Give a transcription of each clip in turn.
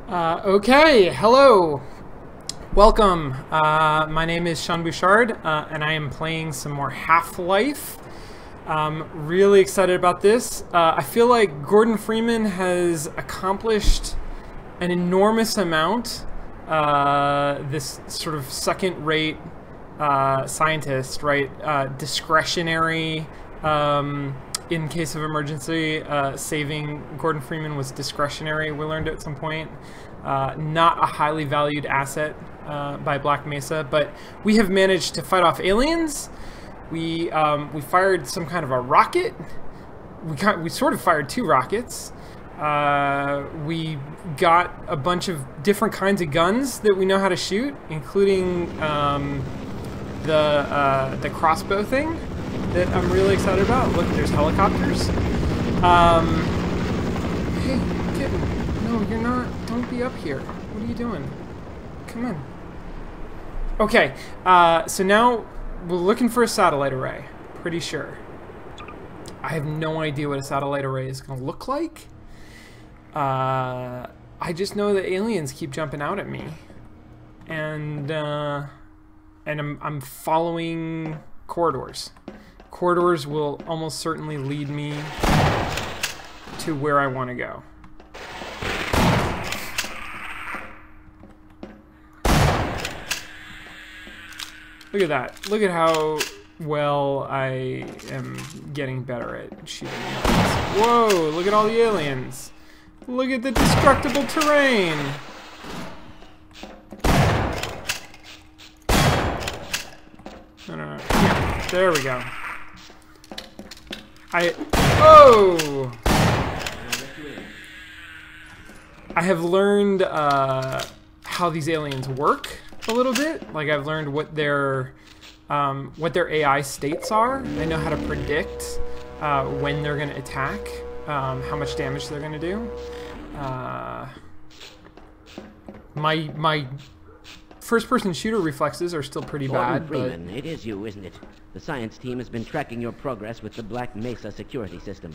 Okay, hello. Welcome. My name is Sean Bouchard, and I am playing some more Half-Life. Really excited about this. I feel like Gordon Freeman has accomplished an enormous amount. This sort of second-rate scientist, right? Discretionary. In case of emergency, saving Gordon Freeman was discretionary, we learned at some point. Not a highly valued asset by Black Mesa, but we have managed to fight off aliens. We fired some kind of a rocket. We sort of fired two rockets. We got a bunch of different kinds of guns that we know how to shoot, including the crossbow thing that I'm really excited about. Look, there's helicopters. Hey, kitten. No, you're not. Don't be up here. What are you doing? Come on. Okay, so now we're looking for a satellite array. Pretty sure. I have no idea what a satellite array is going to look like. I just know that aliens keep jumping out at me. And I'm following corridors. Corridors will almost certainly lead me to where I want to go. Look at that. Look at how well I am getting better at shooting aliens. Whoa, look at all the aliens. Look at the destructible terrain. No. Yeah, there we go. Oh! I have learned how these aliens work a little bit. Like, I've learned what their AI states are. I know how to predict when they're going to attack, how much damage they're going to do. My first-person shooter reflexes are still pretty bad. Freeman, it is you, isn't it? The science team has been tracking your progress with the Black Mesa security system.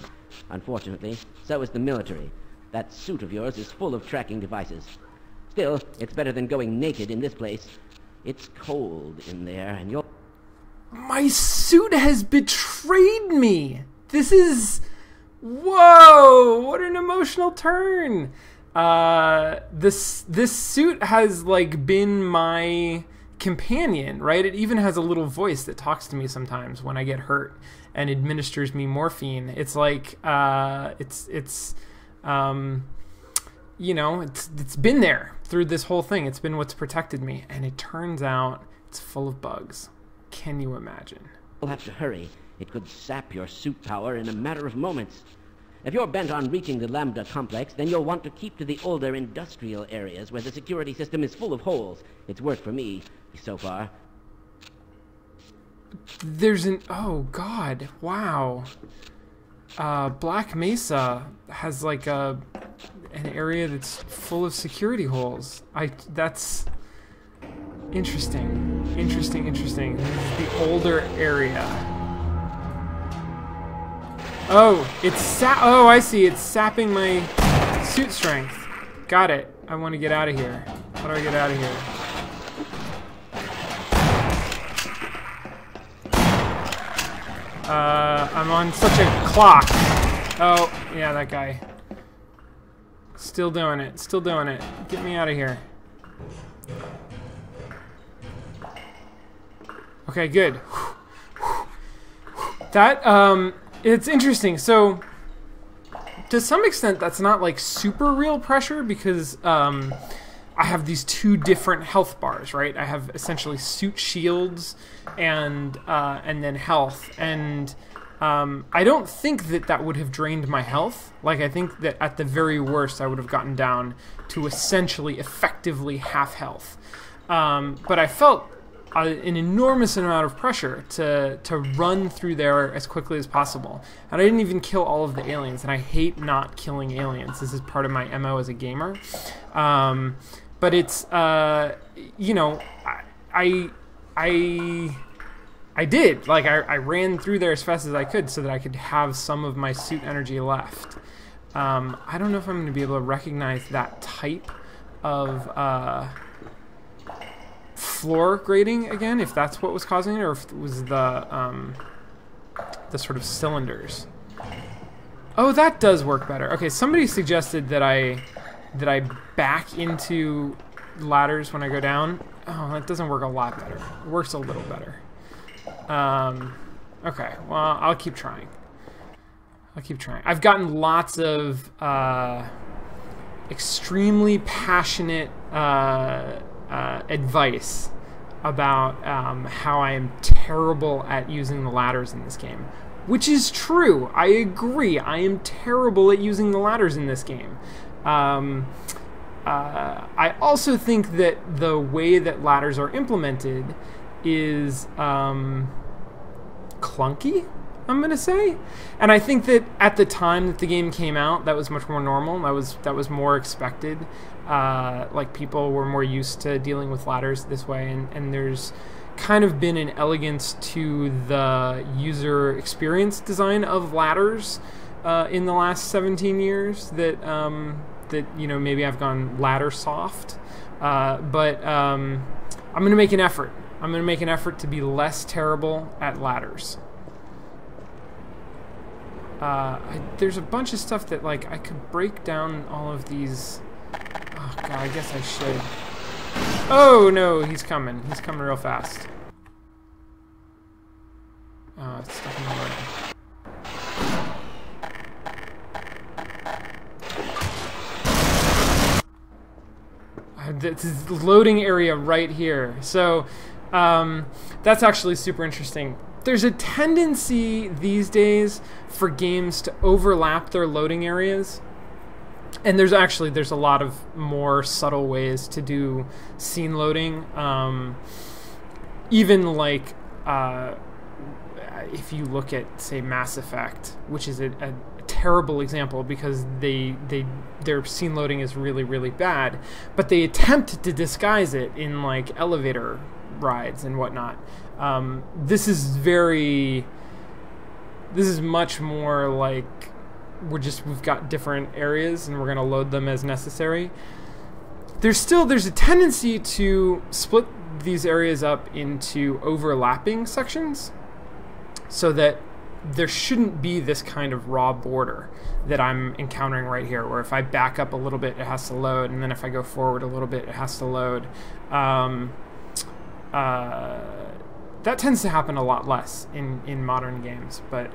Unfortunately, so is the military. That suit of yours is full of tracking devices. Still, it's better than going naked in this place. It's cold in there, and you're... My suit has betrayed me! This is... Whoa! What an emotional turn! This suit has, like, been my companion, right? It even has a little voice that talks to me sometimes when I get hurt and administers me morphine. It's like, you know, it's been there through this whole thing. It's been what's protected me, and it turns out it's full of bugs. Can you imagine? You'll have to hurry. It could sap your suit power in a matter of moments. If you're bent on reaching the Lambda complex, then you'll want to keep to the older industrial areas where the security system is full of holes. It's worked for me so far. There's an... Oh, God. Wow. Black Mesa has, like, an area that's full of security holes. That's... Interesting. Interesting. This is the older area. Oh, oh, I see. It's sapping my suit strength. Got it. I want to get out of here. How do I get out of here? I'm on such a clock. Oh, yeah, that guy. Still doing it. Get me out of here. Okay, good. That, it's interesting. So, to some extent, that's not like super real pressure because I have these two different health bars, right? I have essentially suit shields and then health, and I don't think that would have drained my health. Like, I think that at the very worst, I would have gotten down to essentially, effectively half health. But I felt an enormous amount of pressure to run through there as quickly as possible. And I didn't even kill all of the aliens, and I hate not killing aliens. This is part of my MO as a gamer. But it's, you know, I did. Like, I ran through there as fast as I could so that I could have some of my suit energy left. I don't know if I'm going to be able to recognize that type of floor grating again, if that's what was causing it, or if it was the sort of cylinders. Oh, that does work better. Okay, somebody suggested that I back into ladders when I go down. Oh, that doesn't work a lot better. It works a little better. Okay, well, I'll keep trying. I've gotten lots of extremely passionate advice about how I am terrible at using the ladders in this game. Which is true. I agree. I am terrible at using the ladders in this game. I also think that the way that ladders are implemented is clunky, I'm gonna say. And I think that at the time that the game came out, that was much more normal. That was more expected. Like, people were more used to dealing with ladders this way, and there's kind of been an elegance to the user experience design of ladders in the last 17 years that maybe I've gone ladder soft, but I'm gonna make an effort. I'm gonna make an effort to be less terrible at ladders. There's a bunch of stuff that, like, I could break down all of these. Oh god, I guess I should. Oh no, he's coming. He's coming real fast. Oh, it's stuck in the way. This is the loading area right here. So that's actually super interesting. There's a tendency these days for games to overlap their loading areas. And there's a lot of more subtle ways to do scene loading. Even like if you look at, say, Mass Effect, which is a terrible example because their scene loading is really, really bad, but they attempt to disguise it in, like, elevator rides and whatnot. This is much more like we've got different areas and we're gonna load them as necessary. There's a tendency to split these areas up into overlapping sections so that there shouldn't be this kind of raw border that I'm encountering right here, where if I back up a little bit, it has to load, and then if I go forward a little bit, it has to load. That tends to happen a lot less in modern games, but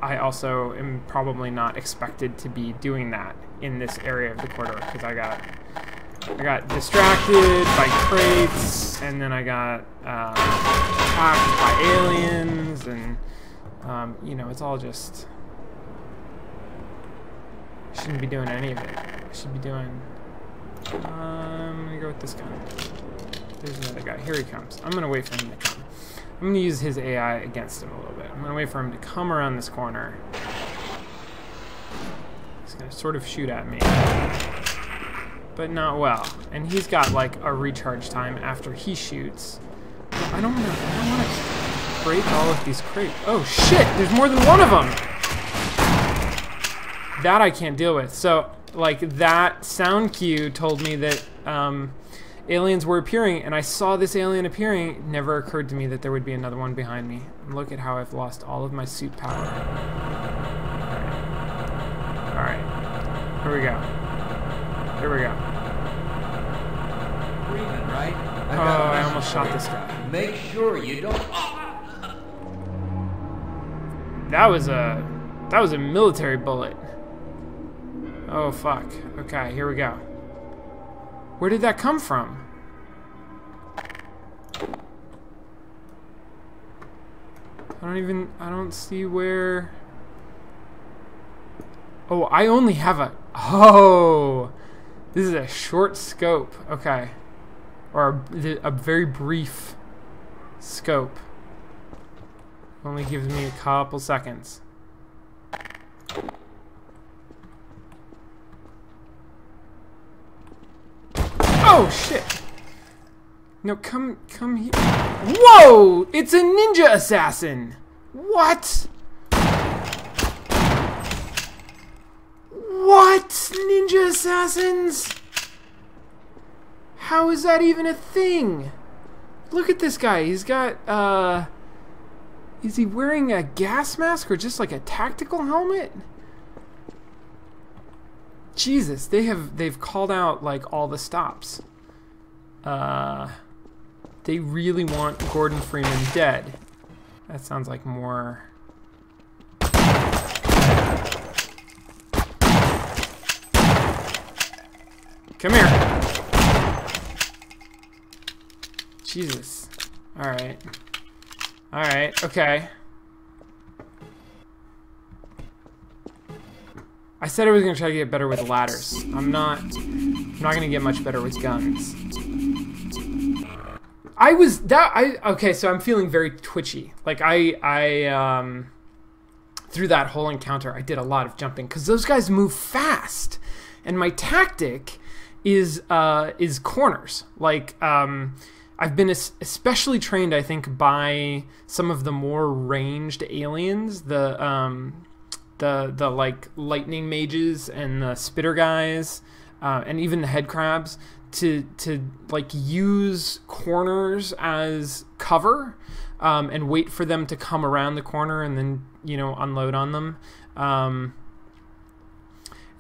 I also am probably not expected to be doing that in this area of the corridor because I got distracted by crates, and then I got attacked by aliens, and it's all just. I shouldn't be doing any of it. I should be doing. I'm gonna go with this guy. There's another guy. Here he comes. I'm gonna wait for him to come. I'm gonna use his AI against him a little bit. I'm gonna wait for him to come around this corner. He's gonna sort of shoot at me, but not well. And he's got, like, a recharge time after he shoots. I don't want to break all of these crates. Oh shit! There's more than one of them. That I can't deal with. So, like, that sound cue told me that aliens were appearing, and I saw this alien appearing. It never occurred to me that there would be another one behind me. And look at how I've lost all of my suit power. Alright. Here we go. Here we go. Breathing, right? Oh, I almost shot this guy. Make sure you don't. That was a military bullet. Oh fuck. Okay, here we go. Where did that come from? I don't see where. Oh, I only have oh, this is a short scope. Okay. Or a very brief scope. Only gives me a couple seconds. Oh shit! No, come here. Whoa! It's a ninja assassin! What? What? Ninja assassins? How is that even a thing? Look at this guy. He's got, is he wearing a gas mask or just like a tactical helmet? Jesus, they've called out like all the stops. They really want Gordon Freeman dead. That sounds like more. Come here. Jesus. Alright. Alright, okay. I said I was gonna try to get better with ladders. I'm not gonna get much better with guns. Okay, so I'm feeling very twitchy. Like through that whole encounter, I did a lot of jumping because those guys move fast, and my tactic is corners. Like I've been especially trained, I think, by some of the more ranged aliens, the like lightning mages and the spitter guys, and even the head crabs, to like use corners as cover, and wait for them to come around the corner and then, you know, unload on them.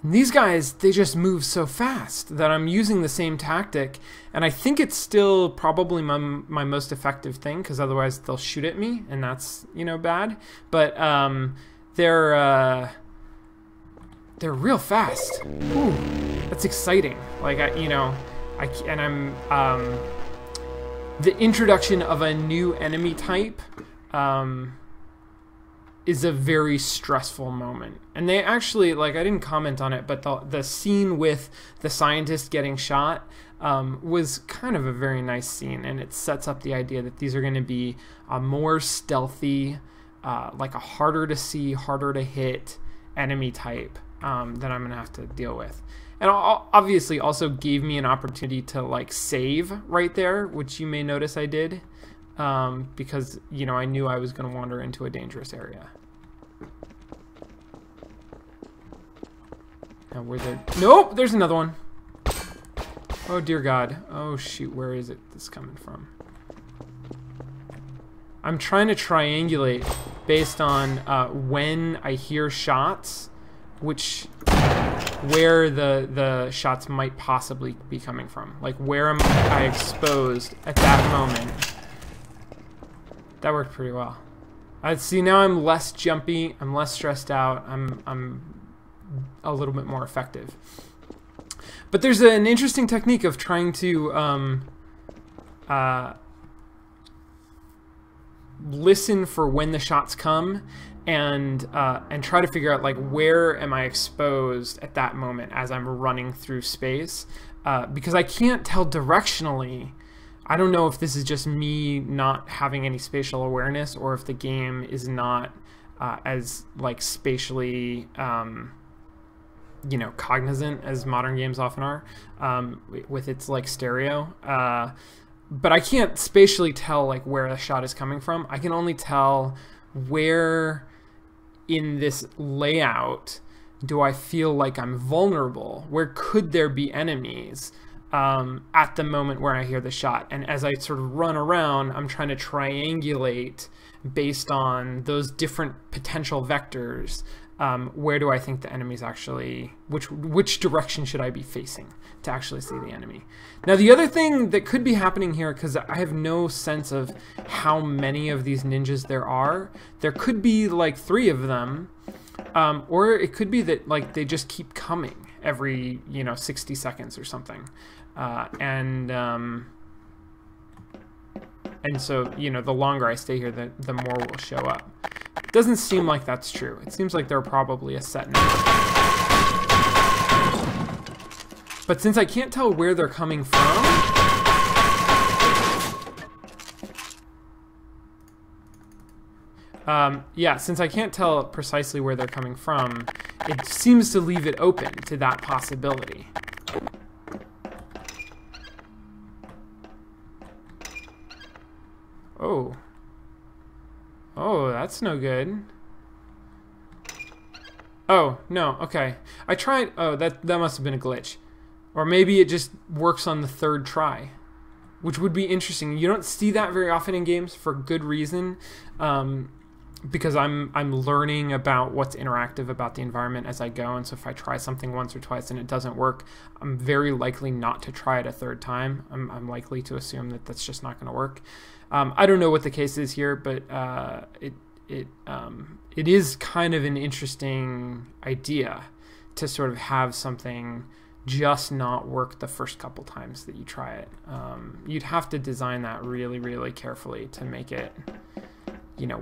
And these guys, they just move so fast that I'm using the same tactic, and I think it's still probably my most effective thing, because otherwise they'll shoot at me, and that's, you know, bad. But they're real fast. Ooh, that's exciting. Like the introduction of a new enemy type is a very stressful moment. And they actually, like, I didn't comment on it, but the scene with the scientist getting shot was kind of a very nice scene, and it sets up the idea that these are going to be a more stealthy, like a harder to see, harder to hit enemy type that I'm going to have to deal with. And obviously also gave me an opportunity to, like, save right there, which you may notice I did. Because, you know, I knew I was going to wander into a dangerous area. Now, nope, there's another one. Oh, dear God. Oh, shoot, where is this coming from? I'm trying to triangulate based on when I hear shots, where the shots might possibly be coming from. Like, where am I exposed at that moment? That worked pretty well. See, now I'm less jumpy, I'm less stressed out, I'm a little bit more effective. But there's an interesting technique of trying to listen for when the shots come, and try to figure out, like, where am I exposed at that moment as I'm running through space, because I can't tell directionally. I don't know if this is just me not having any spatial awareness, or if the game is not as, like, spatially you know, cognizant as modern games often are, with its, like, stereo. But I can't spatially tell, like, where a shot is coming from. I can only tell where in this layout do I feel like I'm vulnerable. Where could there be enemies at the moment where I hear the shot? And as I sort of run around, I'm trying to triangulate based on those different potential vectors. Where do I think the enemy's actually, which direction should I be facing to actually see the enemy? Now, the other thing that could be happening here, because I have no sense of how many of these ninjas there could be like 3 of them, or it could be that, like, they just keep coming every, you know, 60 seconds or something. And so, you know, the longer I stay here, the more will show up. It doesn't seem like that's true. It seems like they're probably a set number. But since I can't tell where they're coming from, yeah, since I can't tell precisely where they're coming from, it seems to leave it open to that possibility. Oh. Oh, that's no good. Oh, no, okay. I tried, oh, that must have been a glitch. Or maybe it just works on the third try, which would be interesting. You don't see that very often in games for good reason, because I'm learning about what's interactive about the environment as I go, and so if I try something once or twice and it doesn't work, I'm very likely not to try it a third time. I'm likely to assume that that's just not going to work. I don't know what the case is here, but it is kind of an interesting idea to sort of have something just not work the first couple times that you try it. You'd have to design that really, really carefully to make it,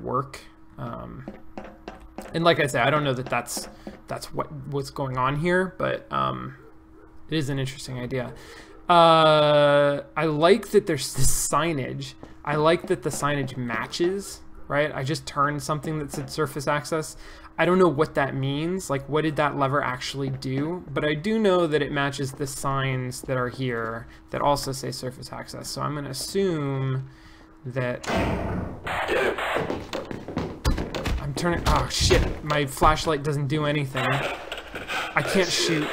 work. And like I said, I don't know that that's what's going on here, but it is an interesting idea. I like that there's this signage. I like that the signage matches, right? I just turned something that said surface access. I don't know what that means. Like, what did that lever actually do? But I do know that it matches the signs that are here that also say surface access. So I'm going to assume that... I'm turning... Oh, shit. My flashlight doesn't do anything. I can't shoot.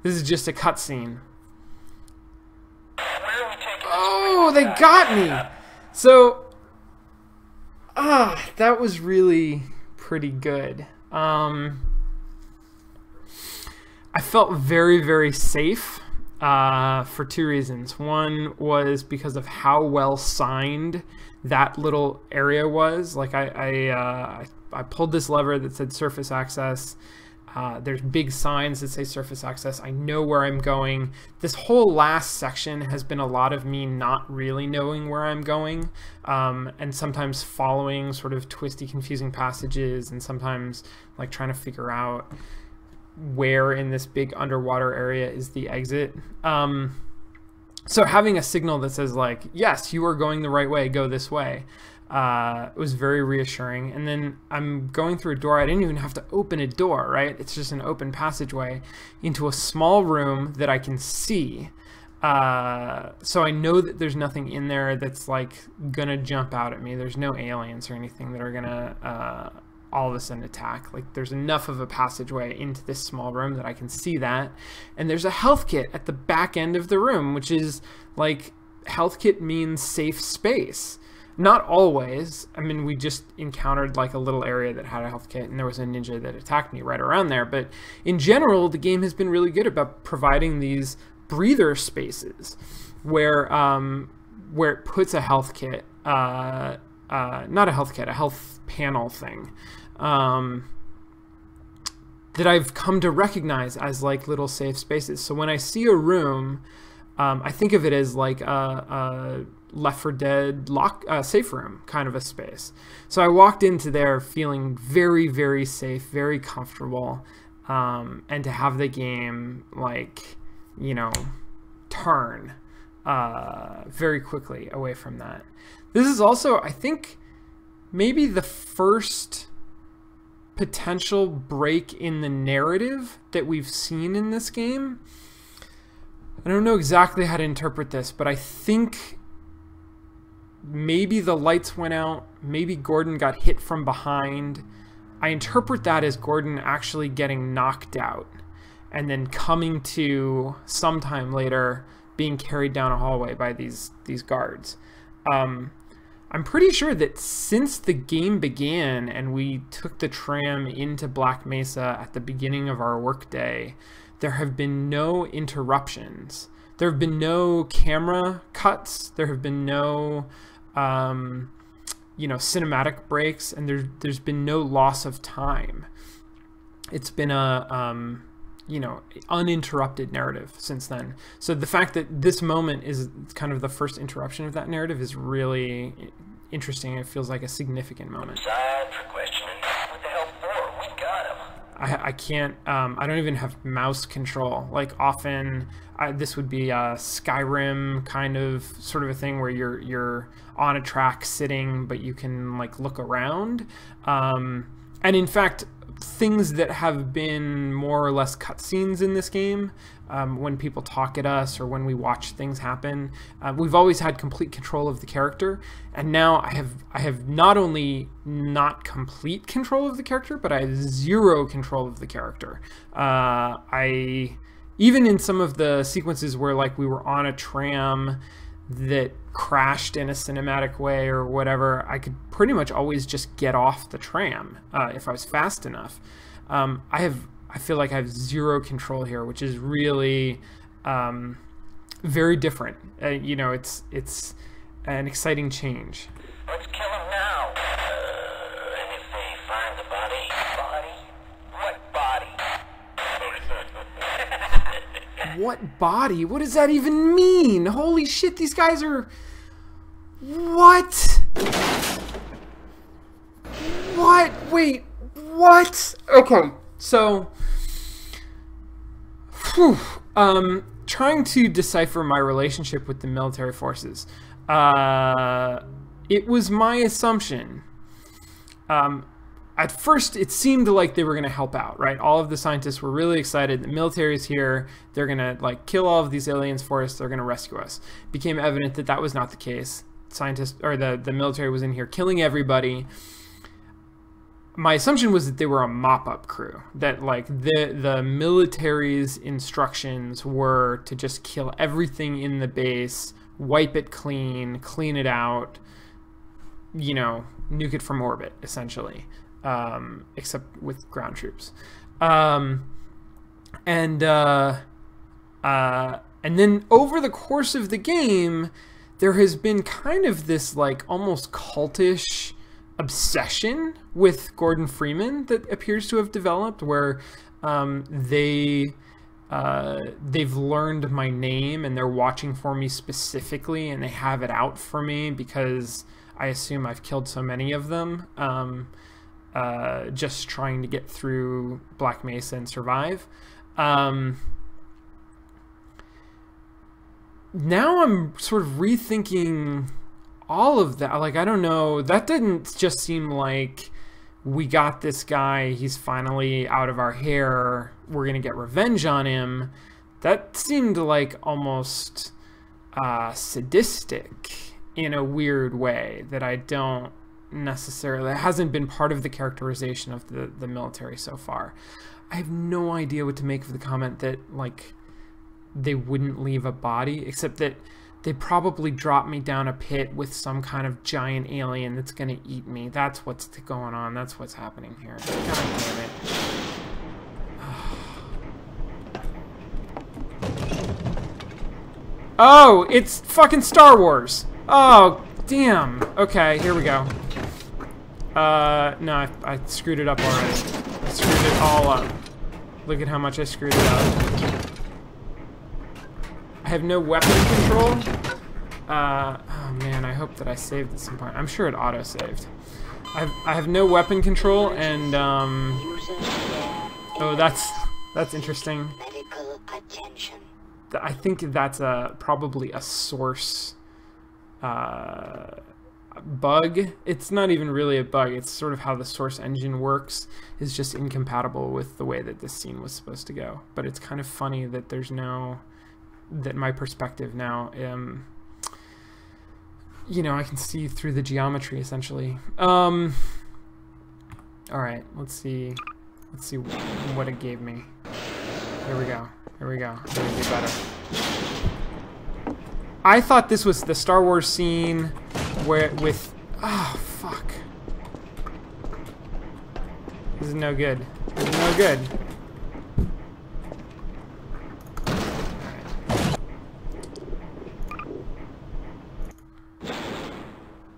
This is just a cutscene. Oh, they got me! So... that was really pretty good. I felt very, very safe for two reasons. One was because of how well signed that little area was. Like I pulled this lever that said surface access. There's big signs that say surface access. I know where I'm going. This whole last section has been a lot of me not really knowing where I'm going, and sometimes following sort of twisty, confusing passages, and sometimes like trying to figure out where in this big underwater area is the exit. So having a signal that says like, yes, you are going the right way, go this way, was very reassuring. And then I'm going through a door. I didn't even have to open a door, right? It's just an open passageway into a small room that I can see. So I know that there's nothing in there that's like gonna jump out at me. There's no aliens or anything that are gonna all of a sudden attack. Like, there's enough of a passageway into this small room that I can see that. And there's a health kit at the back end of the room, which is like, health kit means safe space. Not always. I mean, we just encountered like a little area that had a health kit, and there was a ninja that attacked me right around there. But in general, the game has been really good about providing these breather spaces where it puts a health kit, not a health kit, a health panel thing, that I've come to recognize as like little safe spaces. So when I see a room, I think of it as like a Left 4 Dead safe room kind of a space. So I walked into there feeling very, very safe, very comfortable, and to have the game like, turn very quickly away from that. This is also, I think, maybe the first potential break in the narrative that we've seen in this game. I don't know exactly how to interpret this, but I think maybe the lights went out, maybe Gordon got hit from behind. I interpret that as Gordon actually getting knocked out and then coming to sometime later being carried down a hallway by these guards. I'm pretty sure that since the game began and we took the tram into Black Mesa at the beginning of our workday, there have been no interruptions. There have been no camera cuts. There have been no, cinematic breaks, and there's been no loss of time. It's been a, uninterrupted narrative since then. So the fact that this moment is kind of the first interruption of that narrative is really interesting. It feels like a significant moment. Side for questioning. What the hell for? We got him. I can't, I don't even have mouse control. Like, often this would be a Skyrim kind of sort of a thing where you're on a track sitting, but you can like look around. And in fact, things that have been more or less cutscenes in this game. When people talk at us or when we watch things happen, we've always had complete control of the character, and now I have not only not complete control of the character, but I have zero control of the character. Even in some of the sequences where like we were on a tram that crashed in a cinematic way or whatever, I could pretty much always just get off the tram if I was fast enough. I feel like I have zero control here, which is really very different. You know, it's an exciting change. Let's kill him now. And if they find the body... Body? What body? What body? What does that even mean? Holy shit, these guys are... What? What? Wait, what? Okay, so... trying to decipher my relationship with the military forces. It was my assumption. At first, it seemed like they were going to help out, right? All of the scientists were really excited. The military is here. They're going to like kill all of these aliens for us. They're going to rescue us. It became evident that that was not the case. Scientists or the military was in here killing everybody. My assumption was that they were a mop-up crew, that like the military's instructions were to just kill everything in the base, wipe it clean it out, you know, nuke it from orbit, essentially, except with ground troops. And then over the course of the game, there has been kind of this like almost cultish obsession with Gordon Freeman that appears to have developed, where they've learned my name and they're watching for me specifically, and they have it out for me because I assume I've killed so many of them, just trying to get through Black Mesa and survive. Now I'm sort of rethinking all of that. Like, I don't know, that didn't just seem like we got this guy, he's finally out of our hair, we're gonna get revenge on him. That seemed like almost sadistic in a weird way that I don't necessarily, it hasn't been part of the characterization of the military so far. I have no idea what to make of the comment that like they wouldn't leave a body, except that they probably drop me down a pit with some kind of giant alien that's gonna eat me. That's what's going on. That's what's happening here. God damn it. Oh, it's fucking Star Wars. Oh, damn. Okay, here we go. No, I screwed it up already. I screwed it all up. Look at how much I screwed it up. I have no weapon control. Oh man, I hope that I saved at some point. I'm sure it auto-saved. I have no weapon control, and oh, that's interesting. Medical attention. I think that's probably a source bug. It's not even really a bug. It's sort of how the source engine works. Is just incompatible with the way that this scene was supposed to go. But it's kind of funny that there's no. That my perspective now, you know, I can see through the geometry essentially. All right, let's see what it gave me. Here we go. Here we go. I'm gonna do better. I thought this was the Star Wars scene where with oh fuck. This is no good. This is no good.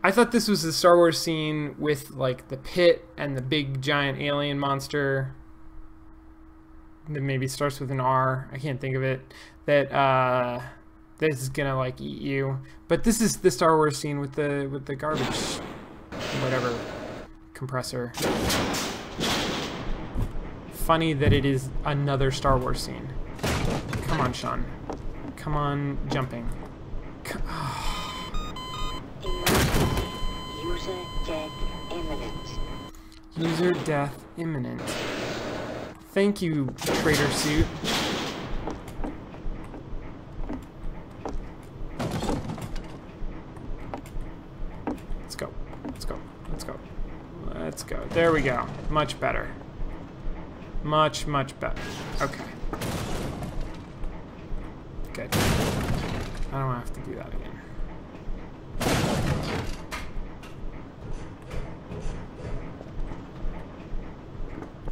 I thought this was the Star Wars scene with like the pit and the big giant alien monster that maybe starts with an R. I can't think of it. That this is gonna like eat you. But this is the Star Wars scene with the garbage, whatever, compressor. Funny that it is another Star Wars scene. Come on, Sean. Come on, jumping. User dead imminent. User death imminent. Thank you, traitor suit. Let's go. Let's go. Let's go. Let's go. There we go. Much better. Much, much better. Okay. Good. I don't have to do that again.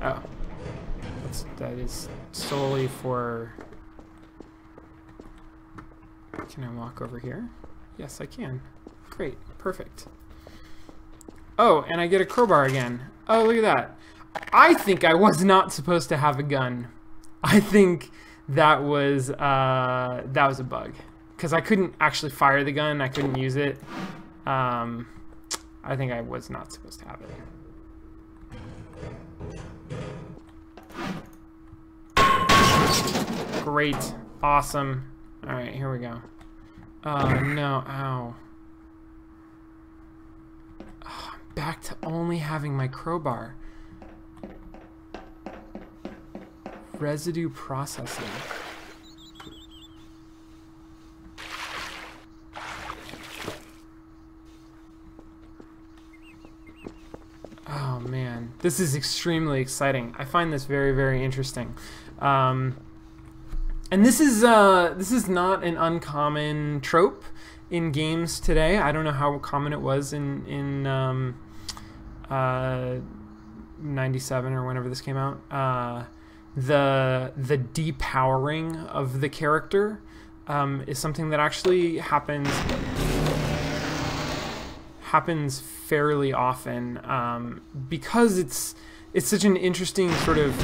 Oh. That is solely for... Can I walk over here? Yes, I can. Great. Perfect. Oh, and I get a crowbar again. Oh, look at that. I think I was not supposed to have a gun. I think that was a bug. Because I couldn't actually fire the gun. I couldn't use it. I think I was not supposed to have it. Great. Awesome. Alright, here we go. Oh, no. Ow. Oh, I'm back to only having my crowbar. Residue processing. Oh, man. This is extremely exciting. I find this very, very interesting. And this is not an uncommon trope in games today. I don't know how common it was in 97 or whenever this came out. The depowering of the character is something that actually happens fairly often because it's such an interesting sort of...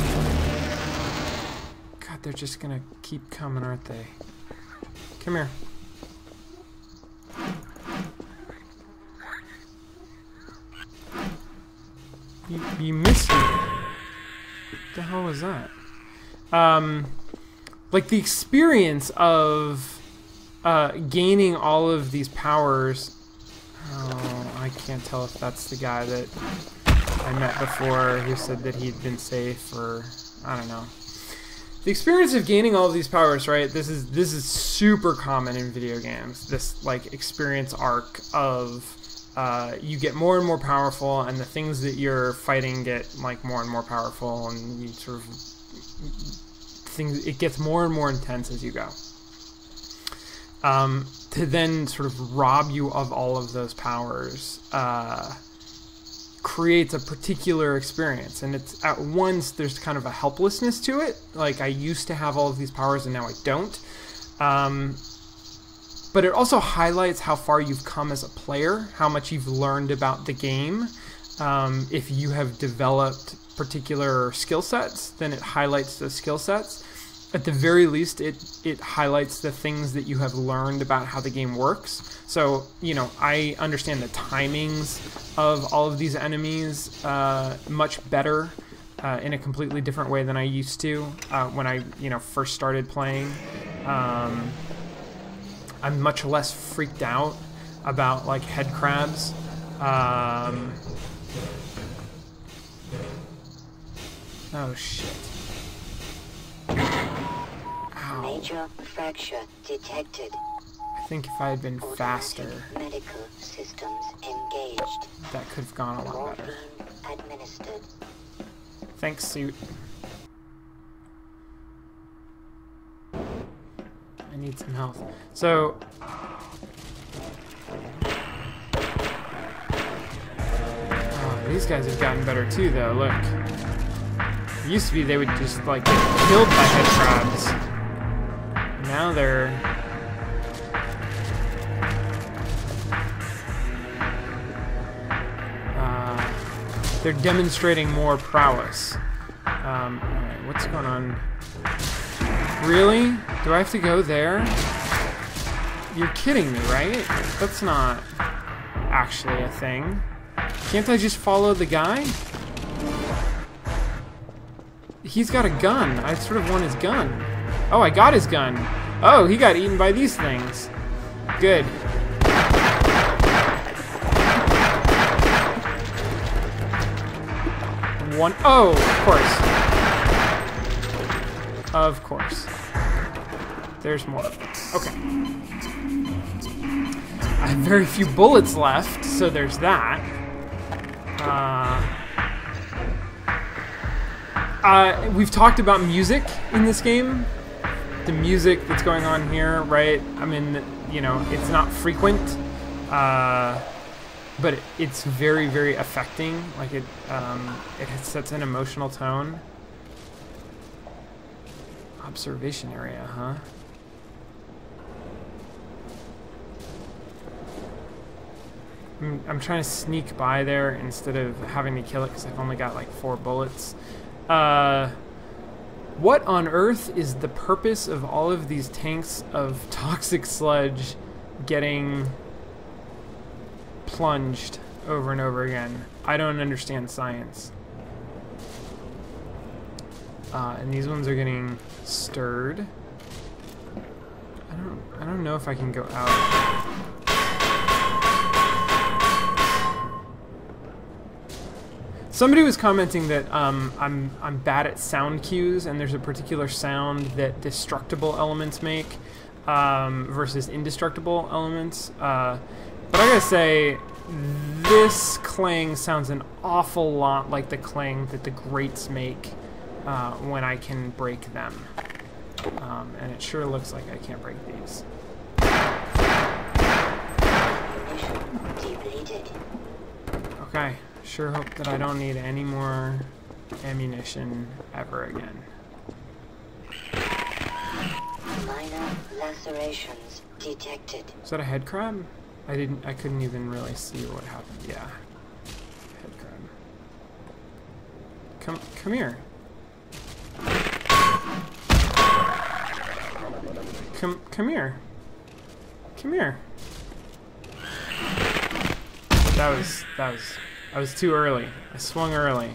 They're just gonna keep coming, aren't they? Come here. You missed me. What the hell was that? Like the experience of gaining all of these powers. Oh, I can't tell if that's the guy that I met before who said that he'd been safe, or I don't know. The experience of gaining all of these powers, right? This is super common in video games. This like experience arc of you get more and more powerful, and the things that you're fighting get like more and more powerful, and you sort of it gets more and more intense as you go. To then sort of rob you of all of those powers creates a particular experience, and it's at once there's kind of a helplessness to it, like I used to have all of these powers and now I don't, but it also highlights how far you've come as a player, how much you've learned about the game. If you have developed particular skill sets, then it highlights those skill sets. At the very least, it highlights the things that you have learned about how the game works. So, you know, I understand the timings of all of these enemies much better in a completely different way than I used to when I, first started playing. I'm much less freaked out about, like, head crabs. Oh, shit. Major fracture detected. I think if I had been faster, Medical systems engaged. that could have gone a lot better. Morphine administered. Thanks, suit. I need some health. So... Oh, these guys have gotten better too, though. Look. It used to be they would just, like, get killed by head crabs. Now they're... they're demonstrating more prowess. Alright, what's going on? Really? Do I have to go there? You're kidding me, right? That's not actually a thing. Can't I just follow the guy? He's got a gun. I sort of want his gun. Oh, I got his gun. Oh, he got eaten by these things. Good. one. Oh, of course. Of course. There's more. Okay. I have very few bullets left, so there's that. We've talked about music in this game. The music that's going on here, right? I mean, you know, it's not frequent, but it's very, very affecting. Like it sets an emotional tone. Observation area, huh? I'm trying to sneak by there instead of having to kill it because I've only got like 4 bullets. What on earth is the purpose of all of these tanks of toxic sludge getting plunged over and over again? I don't understand science. And these ones are getting stirred. I don't know if I can go out. Somebody was commenting that I'm bad at sound cues, and there's a particular sound that destructible elements make versus indestructible elements. But I gotta say, this clang sounds an awful lot like the clang that the grates make when I can break them. And it sure looks like I can't break these. Okay. Sure hope that I don't need any more ammunition ever again. Minor lacerations detected. Is that a head crab? I couldn't even really see what happened. Yeah. Head crab. Come here. Come here. Come here. I was too early. I swung early.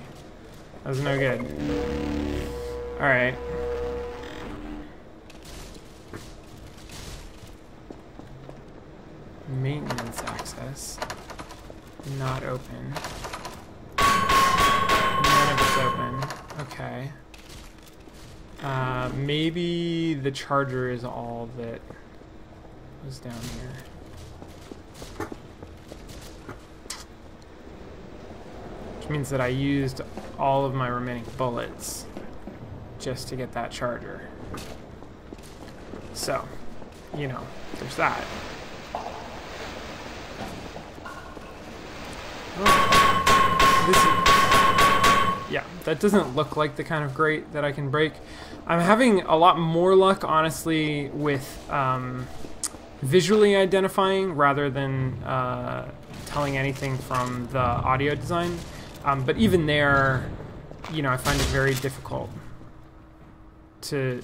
That was no good. Alright. Maintenance access. Not open. None of it's open. Okay. Maybe the charger is all that was down here. Which means that I used all of my remaining bullets just to get that charger. So, you know, there's that. Yeah, that doesn't look like the kind of grate that I can break. I'm having a lot more luck, honestly, with visually identifying rather than telling anything from the audio design. But even there, you know, I find it very difficult to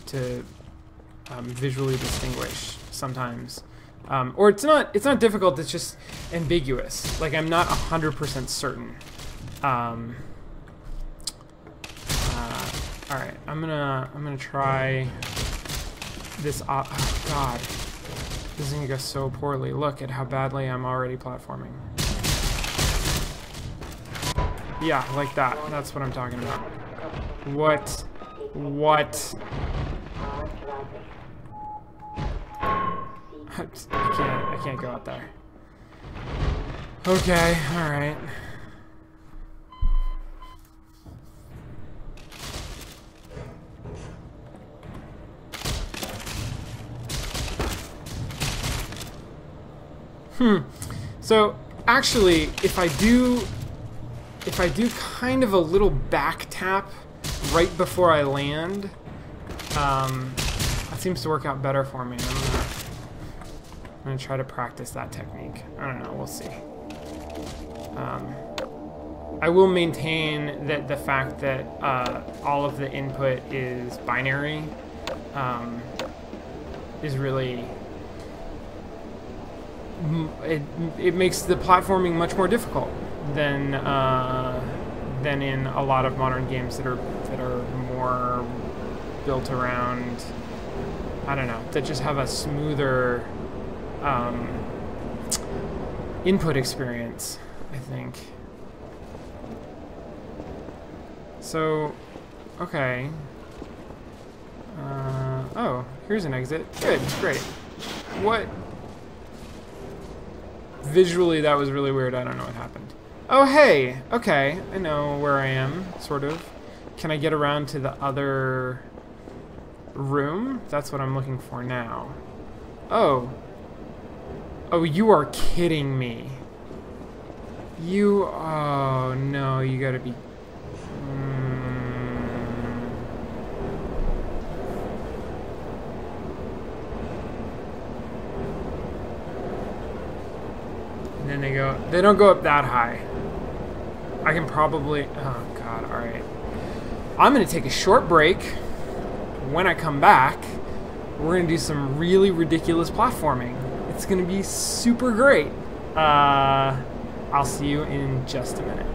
visually distinguish sometimes. Or it's not difficult, it's just ambiguous. Like, I'm not 100% certain. Alright, I'm gonna try this. Oh god. This is gonna go so poorly. Look at how badly I'm already platforming. Yeah, like that. That's what I'm talking about. What? I can't go out there. Okay, alright. So actually, if I do kind of a little back tap right before I land, that seems to work out better for me. I'm gonna try to practice that technique. I don't know, we'll see. I will maintain that the fact that all of the input is binary is really... It makes the platforming much more difficult than in a lot of modern games that are more built around, I don't know, that just have a smoother input experience, I think. So, okay. Oh, here's an exit. Good, great. What? Visually, that was really weird. I don't know what happened. Oh, hey. Okay, I know where I am, sort of. Can I get around to the other room? That's what I'm looking for now. Oh. Oh, you are kidding me. You... Oh, no, you gotta be... And then they don't go up that high. I can probably, oh god, alright. I'm gonna take a short break. When I come back, we're gonna do some really ridiculous platforming. It's gonna be super great. I'll see you in just a minute.